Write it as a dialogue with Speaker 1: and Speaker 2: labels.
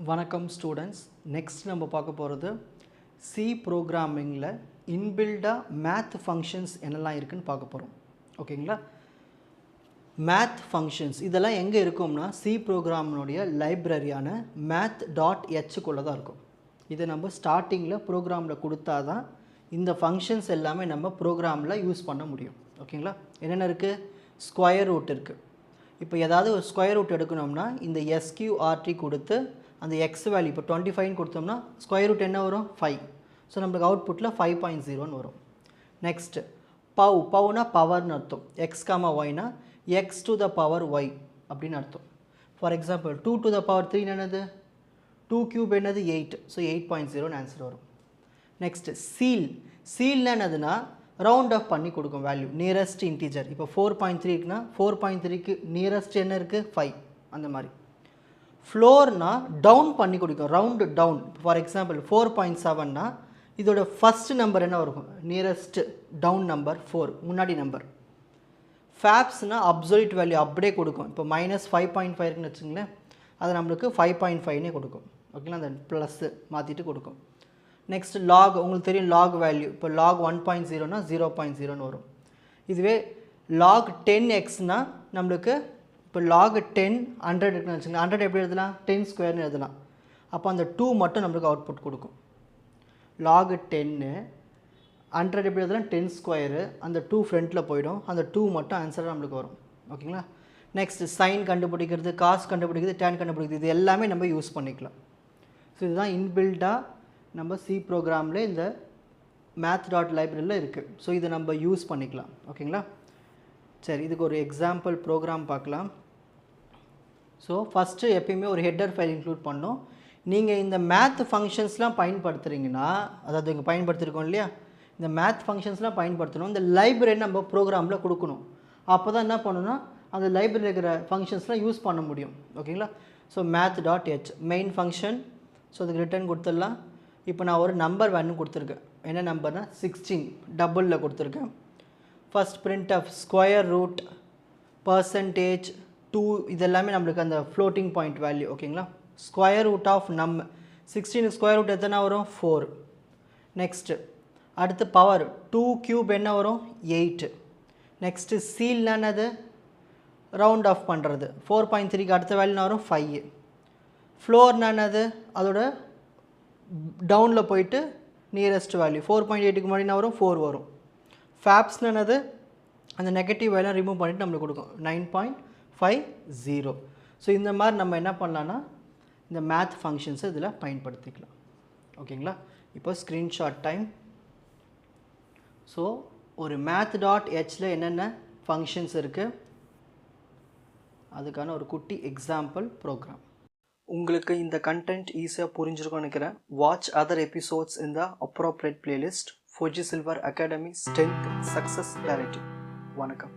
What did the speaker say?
Speaker 1: வணக்கம் students. Next நம்ம பார்க்க போகிறது சி ப்ரோக்ராமிங்கில் இன்பில்டாக மேத் ஃபங்க்ஷன்ஸ் என்னெல்லாம் இருக்குதுன்னு பார்க்க போகிறோம். ஓகேங்களா? மேத் ஃபங்க்ஷன்ஸ் இதெல்லாம் எங்கே இருக்கும்னா சி ப்ரோக்ராமினுடைய லைப்ரரியான math.hக்குள்ளே தான் இருக்கும். இதை நம்ம ஸ்டார்டிங்கில் ப்ரோக்ராமில் கொடுத்தா தான் இந்த ஃபங்க்ஷன்ஸ் எல்லாமே நம்ம ப்ரோக்ராமில் யூஸ் பண்ண முடியும். ஓகேங்களா? என்னென்ன இருக்குது? ஸ்கொயர் ரூட் இருக்குது. இப்போ ஏதாவது ஒரு ஸ்கொயர் ரூட் எடுக்கணும்னா இந்த SQRT கொடுத்து அந்த எக்ஸ் வேல்யூ இப்போ 25 கொடுத்தோம்னா ஸ்கொயர் ரூட் என்ன வரும்? 5. ஸோ நம்மளுக்கு அவுட்புட்டில் 5.0ன்னு வரும். நெக்ஸ்ட்டு பவுனா பவர்னு அர்த்தம். எக்ஸ் காமா ஒய்னா x to the power y அப்படின்னு அர்த்தம். For example 2 to the power 3 என்னது? 2 கியூப் என்னது? 8. ஸோ 8.0ன்னு ஆன்சர் வரும். நெக்ஸ்ட்டு சீல்னா என்னதுன்னா ரவுண்ட் ஆஃப் பண்ணி கொடுக்கும் வேல்யூ, நியரஸ்ட் இன்டீஜர். இப்போ 4.3 இருக்குன்னா 4.3க்கு நியரஸ்ட் என்ன இருக்குது? 5. அந்த மாதிரி. ஃப்ளோர்னா டவுன் பண்ணி கொடுக்கும், ரவுண்டு டவுன். ஃபார் எக்ஸாம்பிள் 4.7னா இதோட ஃபஸ்ட்டு நம்பர் என்ன வரும்? நியரஸ்ட் டவுன் நம்பர் 4, முன்னாடி நம்பர். ஃபேப்ஸ்னால் அப்சல்யூட் வேல்யூ அப்படியே கொடுக்கும். இப்போ -5.5 இருக்குன்னு வச்சுங்களேன், அது நம்மளுக்கு 5.5னே கொடுக்கும். ஓகேங்களா? அந்த ப்ளஸ்ஸு மாற்றிட்டு கொடுக்கும். நெக்ஸ்ட் லாக், உங்களுக்கு தெரியும் லாக் வேல்யூ. இப்போ லாக் 1.0னா 0.0ன்னு வரும். இதுவே லாக் 10xனால் நம்மளுக்கு இப்போ லாக் 10 100 இருக்குன்னு வச்சுக்கோங்க. 100 எப்படி எழுதலாம்? 10 ஸ்கொயர்னு எழுதலாம். அப்போ அந்த 2 மட்டும் நம்மளுக்கு அவுட்புட் கொடுக்கும். லாக் 10 100 எப்படி எழுதலாம்? 10 ஸ்கொயரு. அந்த 2 ஃப்ரண்ட்டில் போயிடும். அந்த 2 மட்டும் ஆன்சராக நம்மளுக்கு வரும். ஓகேங்களா? நெக்ஸ்ட் சைன் கண்டுபிடிக்கிறது, காஸ் கண்டுபிடிக்கிறது, டேன் கண்டுபிடிக்கிறது, இது எல்லாமே நம்ம யூஸ் பண்ணிக்கலாம். ஸோ இதுதான் இன்பில்டாக நம்ம சி ப்ரோக்ராமில் இந்த math.library இருக்குது. ஸோ இதை நம்ம யூஸ் பண்ணிக்கலாம். ஓகேங்களா? சரி, இதுக்கு ஒரு எக்ஸாம்பிள் ப்ரோக்ராம் பார்க்கலாம். ஸோ ஃபஸ்ட்டு எப்பயுமே ஒரு ஹெட்டர் ஃபைல் இன்க்ளூட் பண்ணோம். நீங்கள் இந்த மேத் ஃபங்க்ஷன்ஸ்லாம் பயன்படுத்துகிறீங்கன்னா, அதாவது இங்கே பயன்படுத்திருக்கோம் இல்லையா, இந்த மேத் ஃபங்க்ஷன்ஸ்லாம் பயன்படுத்தணும். இந்த லைப்ரரி நம்ம ப்ரோக்ராமில் கொடுக்கணும். அப்போ தான் என்ன பண்ணணும்னா அந்த லைப்ரரியில் இருக்கிற ஃபங்க்ஷன்ஸ்லாம் யூஸ் பண்ண முடியும். ஓகேங்களா? So math.h main function. So அதுக்கு ரிட்டர்ன் கொடுத்துடலாம். இப்போ நான் ஒரு நம்பர் வேணும் கொடுத்துருக்கேன். என்ன நம்பர்னா 16 டபுளில் கொடுத்துருக்கேன். First print of square root, percentage, 2 இதெல்லாமே நம்மளுக்கு அந்த ஃப்ளோட்டிங் பாயிண்ட் வேல்யூ. ஓகேங்களா? Square root of 16 square root எத்தனை வரும்? 4. நெக்ஸ்ட்டு அடுத்து பவர் 2 கியூப் என்ன வரும்? 8. நெக்ஸ்ட்டு சீல்னா என்னது? ரவுண்ட் ஆஃப் பண்ணுறது. 4.3க்கு அடுத்த வேல்யூ வரும்? 5. ஃப்ளோர்னா என்னது? அதோட டவுனில் போயிட்டு நியரஸ்ட் வேல்யூ 4.8க்கு முன்னாடி என்ன வரும்? 4 வரும். ஃபேப்ஸ்னு என்னது? அந்த நெகட்டிவ் வேல்யூ ரிமூவ் பண்ணிவிட்டு நம்மளுக்கு கொடுக்கும் 9.50. ஸோ இந்த மாதிரி நம்ம என்ன பண்ணலான்னா இந்த மேத் ஃபங்க்ஷன்ஸை இதில் பயன்படுத்திக்கலாம். ஓகேங்களா? இப்போ ஸ்க்ரீன்ஷாட் டைம். ஸோ ஒரு math.hல என்னென்ன ஃபங்க்ஷன்ஸ் இருக்குது அதுக்கான ஒரு குட்டி எக்ஸாம்பிள் ப்ரோக்ராம். உங்களுக்கு இந்த கண்டென்ட் ஈஸியாக புரிஞ்சிருக்கும்னு நினைக்கிறேன். வாட்ச் அதர் எபிசோட்ஸ் இன் த appropriate playlist. Fuji Silver Academy Strength Success Narrative. வணக்கம்.